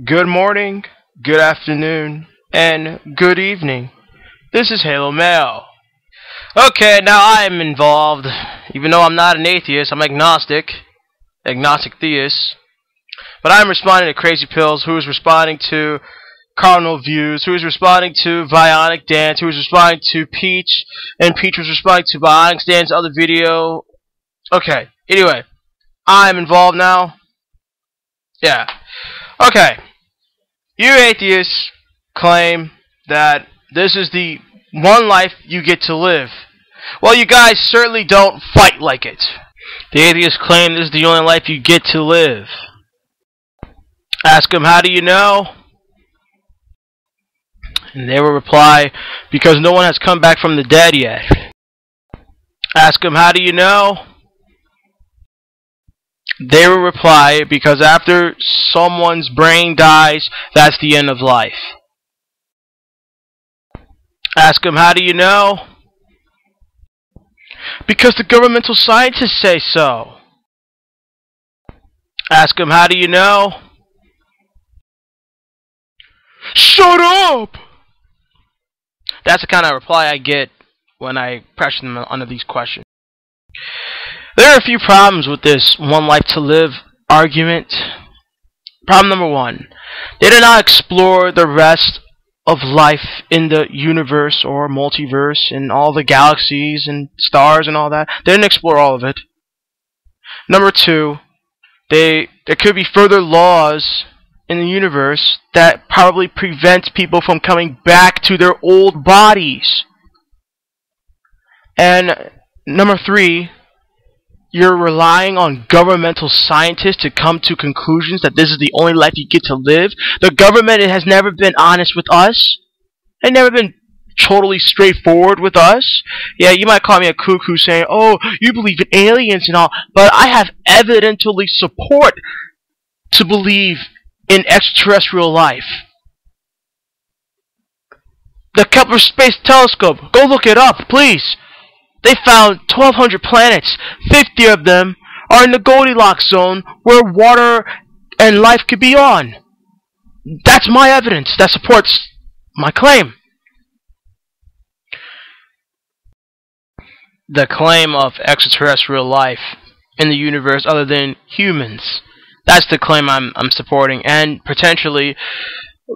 Good morning, good afternoon, and good evening. This is Halo Mail. Okay, now I am involved. Even though I'm not an atheist, I'm agnostic theist. But I'm responding to Crazy Pills, who is responding to CardinalVirtues, who is responding to Bionic Dance, who is responding to Peach, and Peach was responding to Bionic Dance's other video. Okay, anyway, I'm involved now. Yeah. Okay. You atheists claim that this is the one life you get to live. Well, you guys certainly don't fight like it. The atheists claim this is the only life you get to live. Ask them, how do you know? And they will reply, because no one has come back from the dead yet. Ask them, how do you know? They will reply, because after someone's brain dies, that's the end of life. Ask them, how do you know? Because the governmental scientists say so. Ask them, how do you know? Shut up! That's the kind of reply I get when I pressure them under these questions. There are a few problems with this one life to live argument. Problem number one, they did not explore the rest of life in the universe or multiverse and all the galaxies and stars and all that. They didn't explore all of it. Number two, there could be further laws in the universe that probably prevents people from coming back to their old bodies. And number three, you're relying on governmental scientists to come to conclusions that this is the only life you get to live. The government has never been honest with us. They've never been totally straightforward with us. Yeah, you might call me a cuckoo saying, oh, you believe in aliens and all, but I have evidentially support to believe in extraterrestrial life. The Kepler Space Telescope, go look it up, please. They found 1,200 planets. 50 of them are in the Goldilocks zone where water and life could be on. That's my evidence that supports my claim. The claim of extraterrestrial life in the universe other than humans. That's the claim I'm supporting. And potentially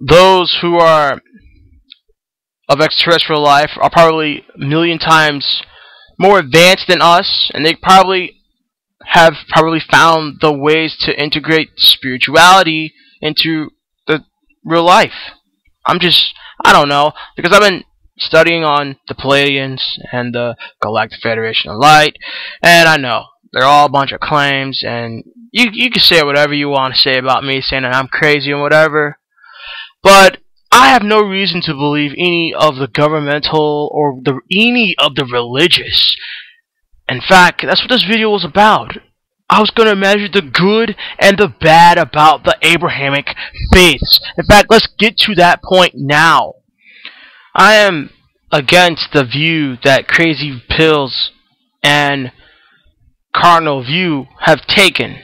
those who are of extraterrestrial life are probably a million times more advanced than us, and they have found the ways to integrate spirituality into the real life. I don't know, because I've been studying on the Palladians and the Galactic Federation of Light, and I know they're all a bunch of claims, and you can say whatever you want to say about me, saying that I'm crazy and whatever, but I have no reason to believe any of the governmental or any of the religious. In fact, that's what this video was about. I was going to measure the good and the bad about the Abrahamic Faiths. In fact, let's get to that point now. I am against the view that Crazy Pills and CardinalVirtues have taken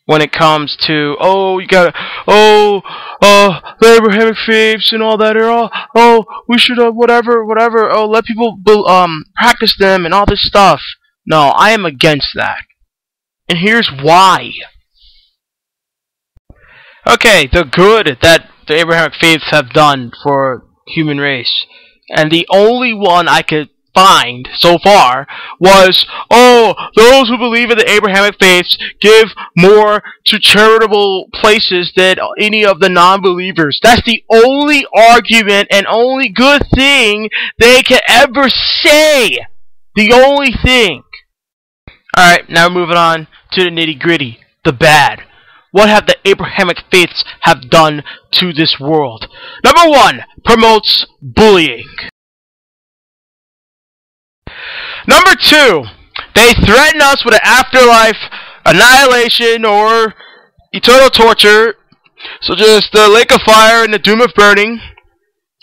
when it comes to, the Abrahamic Faiths and all that, we should whatever, let people practice them and all this stuff. No, I am against that. And here's why. Okay, the good that the Abrahamic Faiths have done for human race, and the only one I could find so far was, those who believe in the Abrahamic Faiths give more to charitable places than any of the non-believers. That's the only argument and only good thing they can ever say. The only thing. Alright, now moving on to the nitty-gritty, the bad. What have the Abrahamic Faiths have done to this world? Number one, promotes bullying. Number two, they threaten us with an afterlife, annihilation, or eternal torture, such as the lake of fire and the doom of burning.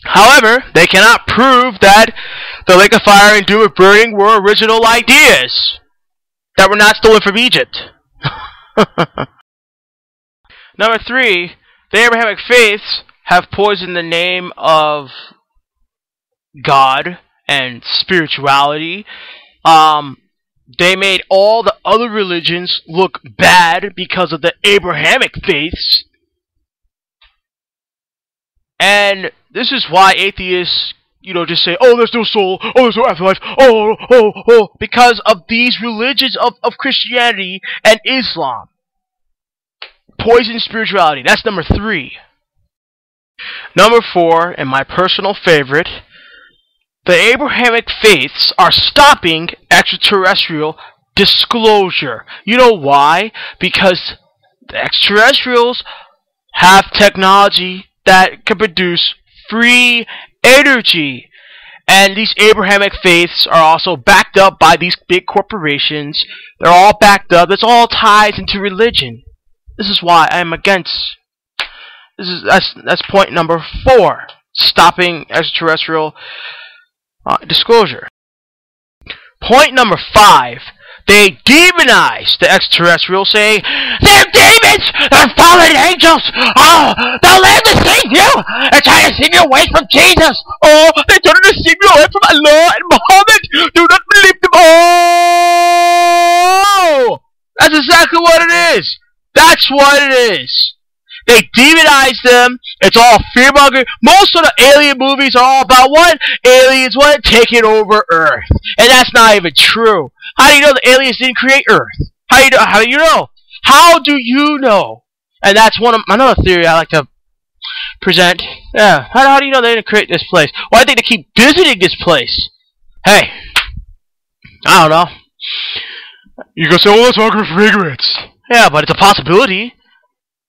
However, they cannot prove that the lake of fire and doom of burning were original ideas that were not stolen from Egypt. Number three, The Abrahamic Faiths have poisoned the name of God and spirituality. They made all the other religions look bad because of the Abrahamic Faiths. And this is why atheists, just say, oh, there's no soul, oh, there's no afterlife, because of these religions of Christianity and Islam. Poison spirituality. That's number 3. Number 4, and my personal favorite, the Abrahamic Faiths are stopping extraterrestrial disclosure. You know why? Because the extraterrestrials have technology that can produce free energy. And these Abrahamic Faiths are also backed up by these big corporations. They're all backed up. This all ties into religion. This is why I am against. That's point number 4. Stopping extraterrestrial disclosure. Point number 5. They demonize the extraterrestrials, saying, they're demons! They're fallen angels! Oh, they'll let us deceive you! They're trying to deceive you away from Jesus! Oh, they're trying to deceive you away from Allah and Muhammad! Do not believe them! Oh! That's exactly what it is! That's what it is! They demonize them. It's all fear-mongering. Most of the alien movies are all about what? Aliens, what? Taking over Earth. And that's not even true. How do you know the aliens didn't create Earth? How do you know? How do you know? And that's another theory I like to present. Yeah. How do you know they didn't create this place? Why do they keep visiting this place? Hey. I don't know. You can say, oh, that's argument for ignorance. Yeah, but it's a possibility.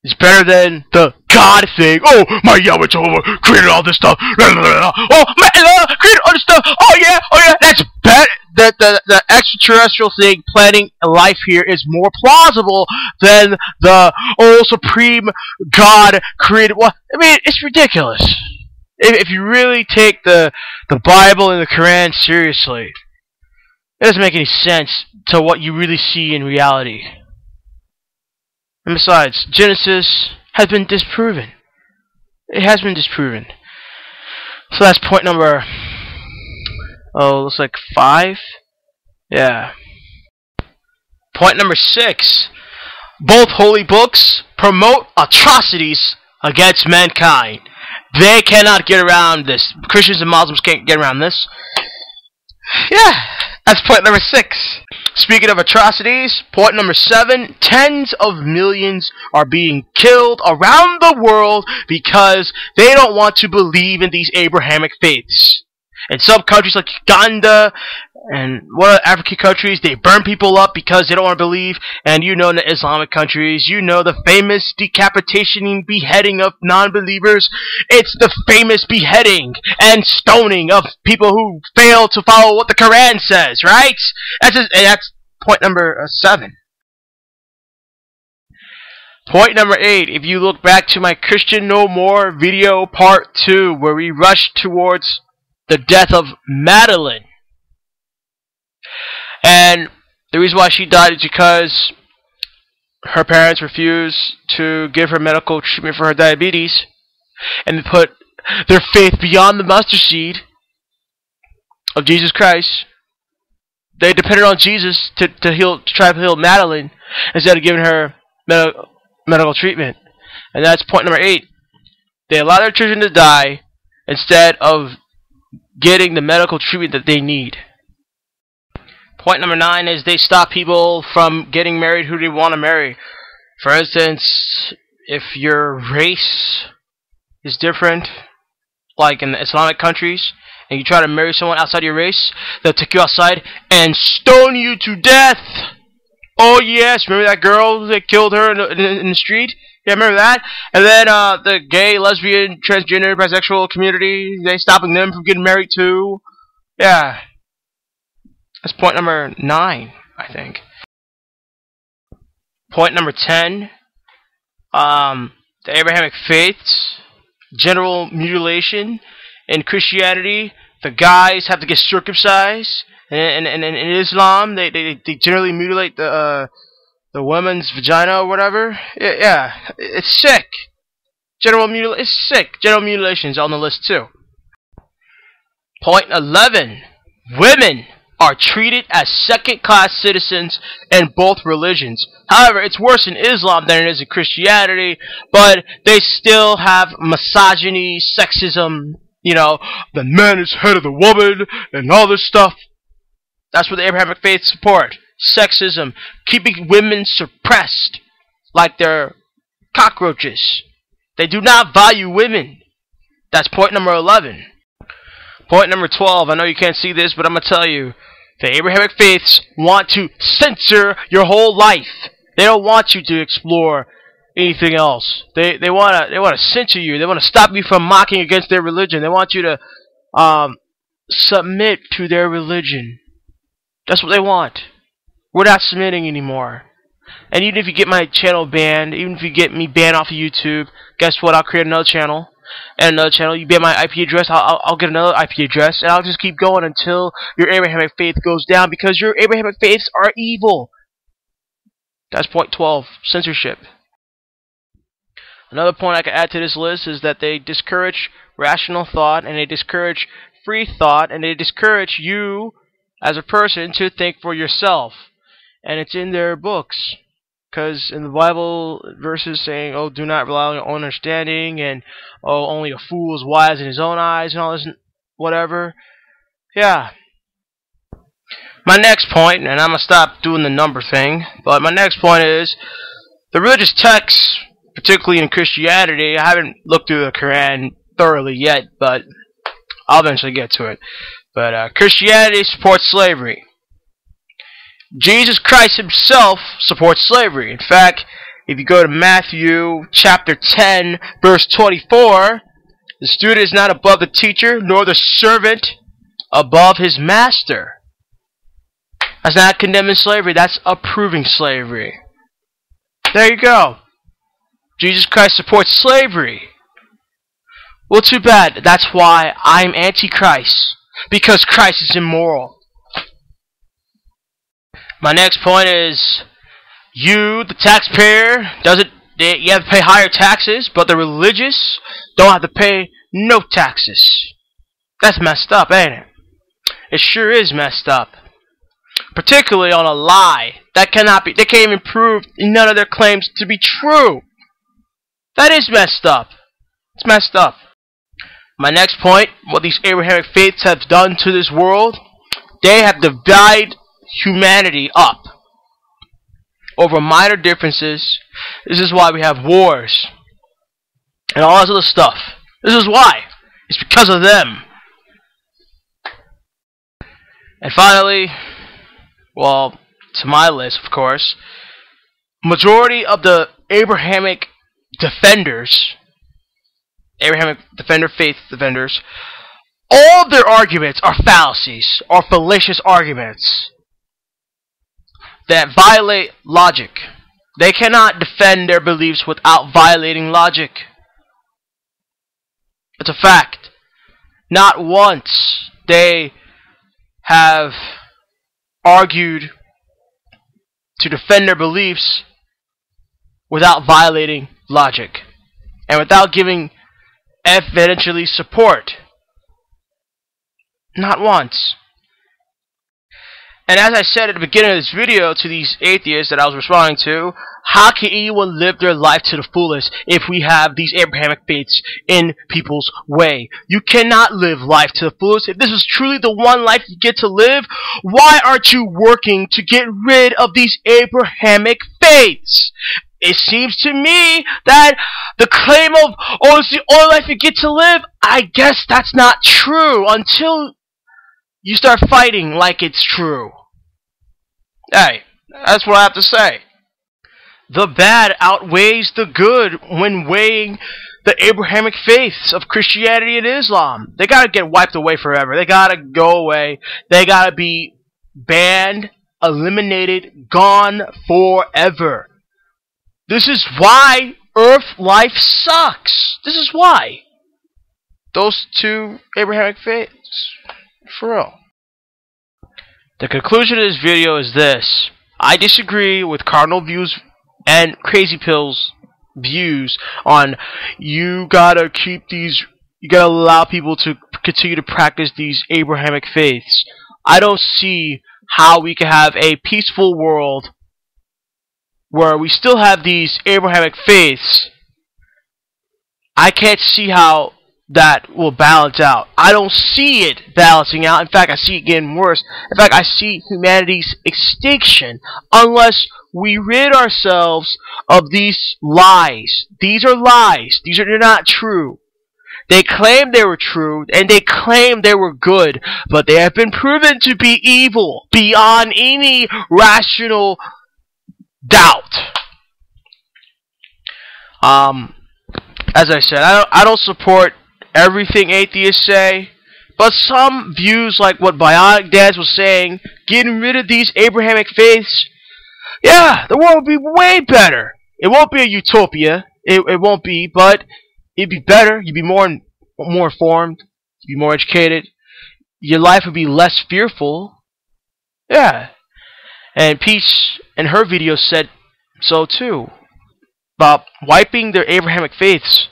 It's better than the God thing. Oh, my Yahweh Jehovah created all this stuff. Oh, my Allah created all this stuff. Oh yeah. That's better. The extraterrestrial thing, planning a life here, is more plausible than the supreme God created. Well, I mean, it's ridiculous. If you really take the Bible and the Quran seriously, it doesn't make any sense to what you really see in reality. And besides, Genesis has been disproven. It has been disproven. So that's point number, looks like 5? Yeah. Point number 6. Both holy books promote atrocities against mankind. They cannot get around this. Christians and Muslims can't get around this. Yeah, that's point number 6. Speaking of atrocities, point number 7, tens of millions are being killed around the world because they don't want to believe in these Abrahamic faiths. In some countries like Uganda and one of the African countries, they burn people up because they don't want to believe. And in the Islamic countries, the famous decapitation and beheading of non-believers. It's the famous beheading and stoning of people who fail to follow what the Quran says, right? That's point number 7. Point number 8. If you look back to my Christian No More video part 2, where we rushed towards the death of Madeline. And the reason why she died is because her parents refused to give her medical treatment for her diabetes, and they put their faith beyond the mustard seed of Jesus Christ. They depended on Jesus to try to heal Madeline instead of giving her medical treatment. And that's point number 8. They allowed their children to die instead of getting the medical treatment that they need. Point number 9 is they stop people from getting married who they want to marry. For instance, if your race is different, like in the Islamic countries, and you try to marry someone outside your race, they'll take you outside and stone you to death. Oh yes, remember that girl that killed her in the street? Yeah, remember that? And then the gay, lesbian, transgender, bisexual community, they stopping them from getting married too. Yeah. That's point number 9, I think. Point number 10. The Abrahamic Faiths, genital mutilation. In Christianity, the guys have to get circumcised. And in Islam, they generally mutilate the woman's vagina or whatever. Yeah, it's sick. General mutilation is sick. General mutilation is on the list too. Point 11. Women are treated as second-class citizens in both religions. However, it's worse in Islam than it is in Christianity, but they still have misogyny, sexism, you know, the man is head of the woman, and all this stuff. That's what the Abrahamic Faiths support. Sexism, keeping women suppressed like they're cockroaches. They do not value women. That's point number 11. Point number 12, I know you can't see this, but I'm going to tell you. The Abrahamic Faiths want to censor your whole life. They don't want you to explore anything else. They want to censor you. They want to stop you from mocking against their religion. They want you to submit to their religion. That's what they want. We're not submitting anymore. And even if you get my channel banned, even if you get me banned off of YouTube, guess what? I'll create another channel. And another channel. You ban my IP address, I'll get another IP address, and I'll just keep going until your Abrahamic faith goes down, because your Abrahamic faiths are evil. That's point 12, censorship. Another point I can add to this list is that they discourage rational thought, and they discourage free thought, and they discourage you as a person to think for yourself. And it's in their books. Because in the Bible, verses saying, oh, do not rely on your own understanding, and oh, only a fool is wise in his own eyes, and all this, whatever. Yeah. My next point, and I'm going to stop doing the number thing, but my next point is, the religious texts, particularly in Christianity, I haven't looked through the Quran thoroughly yet, but I'll eventually get to it. But Christianity supports slavery. Jesus Christ himself supports slavery. In fact, if you go to Matthew chapter 10, verse 24, the student is not above the teacher, nor the servant above his master. That's not condemning slavery, that's approving slavery. There you go. Jesus Christ supports slavery. Well, too bad. That's why I'm anti-Christ. Because Christ is immoral. My next point is, you, the taxpayer, you have to pay higher taxes, but the religious don't have to pay no taxes. That's messed up, ain't it? It sure is messed up. Particularly on a lie. That cannot be, they can't even prove none of their claims to be true. That is messed up. It's messed up. My next point, what these Abrahamic faiths have done to this world, they have divided humanity up over minor differences. This is why we have wars and all this other stuff. This is why. It's because of them. And finally, well, to my list, of course, majority of the Abrahamic defenders, Abrahamic faith defenders, all their arguments are fallacies, or fallacious arguments that violate logic. They cannot defend their beliefs without violating logic. It's a fact. Not once they have argued to defend their beliefs without violating logic and without giving evidentially support. Not once. And as I said at the beginning of this video to these atheists that I was responding to, how can anyone live their life to the fullest if we have these Abrahamic faiths in people's way? You cannot live life to the fullest. If this is truly the one life you get to live, why aren't you working to get rid of these Abrahamic faiths? It seems to me that the claim of, oh, it's the only life you get to live, I guess that's not true until you start fighting like it's true. Hey, that's what I have to say. The bad outweighs the good when weighing the Abrahamic faiths of Christianity and Islam. They gotta get wiped away forever. They gotta go away. They gotta be banned, eliminated, gone forever. This is why Earth life sucks. This is why. Those two Abrahamic faiths. For real. The conclusion of this video is this. I disagree with Cardinal Views and Crazy Pill's views on you gotta allow people to continue to practice these Abrahamic faiths. I don't see how we can have a peaceful world where we still have these Abrahamic faiths. I can't see how that will balance out. I don't see it balancing out. In fact, I see it getting worse. In fact, I see humanity's extinction unless we rid ourselves of these lies. These are lies. They're not true. They claim they were true, and they claim they were good, but they have been proven to be evil beyond any rational doubt. As I said, I don't support everything atheists say, but some views, like what Bionic Dance was saying, getting rid of these Abrahamic faiths, yeah, the world would be way better. It won't be a utopia. It won't be, but it'd be better. You'd be more informed. You'd be more educated. Your life would be less fearful. Yeah. And Peach in her video said so too, about wiping their Abrahamic faiths.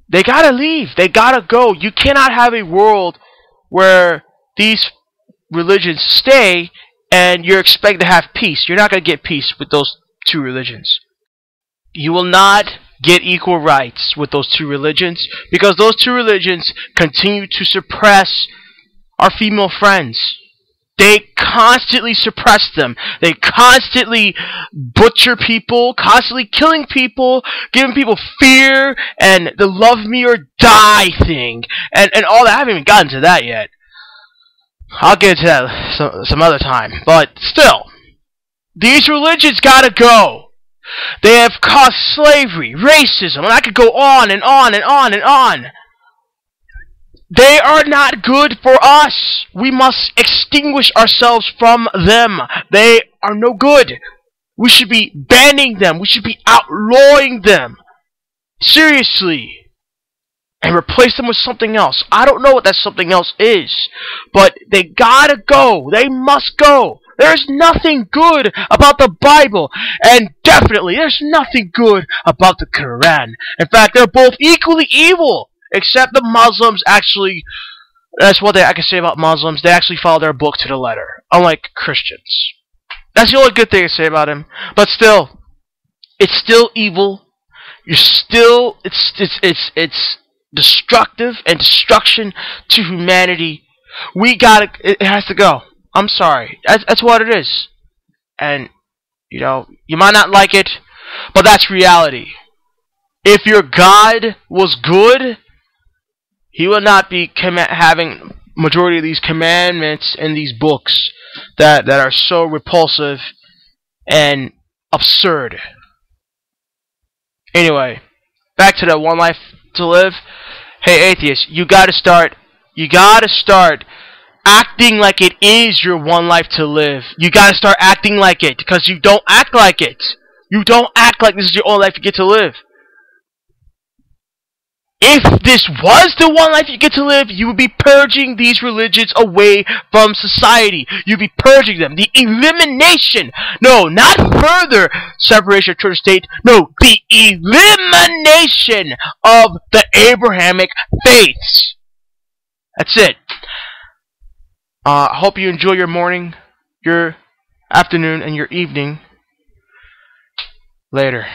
They gotta leave. They gotta go. You cannot have a world where these religions stay and you're expected to have peace. You're not gonna get peace with those two religions. You will not get equal rights with those two religions because those two religions continue to suppress our female friends. They constantly suppress them. They constantly butcher people, constantly killing people, giving people fear and the love me or die thing. And all that. I haven't even gotten to that yet. I'll get to that some other time. But still, these religions gotta go. They have caused slavery, racism, and I could go on and on and on and on. They are not good for us. We must extinguish ourselves from them. They are no good. We should be banning them. We should be outlawing them. Seriously. And replace them with something else. I don't know what that something else is. But they gotta go. They must go. There's nothing good about the Bible. And definitely, there's nothing good about the Quran. In fact, they're both equally evil. Except the Muslims actually, that's what I can say about Muslims, they actually follow their book to the letter, unlike Christians. That's the only good thing to say about him. But still, it's still evil. It's destructive and destruction to humanity. It has to go. I'm sorry. That's what it is. And, you might not like it, but that's reality. If your God was good, He will not be having majority of these commandments in these books that are so repulsive and absurd. Anyway, back to the one life to live. Hey atheists, you gotta start acting like it is your one life to live. You gotta start acting like it, because you don't act like it. You don't act like this is your only life you get to live. If this was the one life you get to live, you would be purging these religions away from society. You'd be purging them. The elimination. No, not further separation of church and state. No, the elimination of the Abrahamic faiths. That's it. I hope you enjoy your morning, your afternoon, and your evening. Later.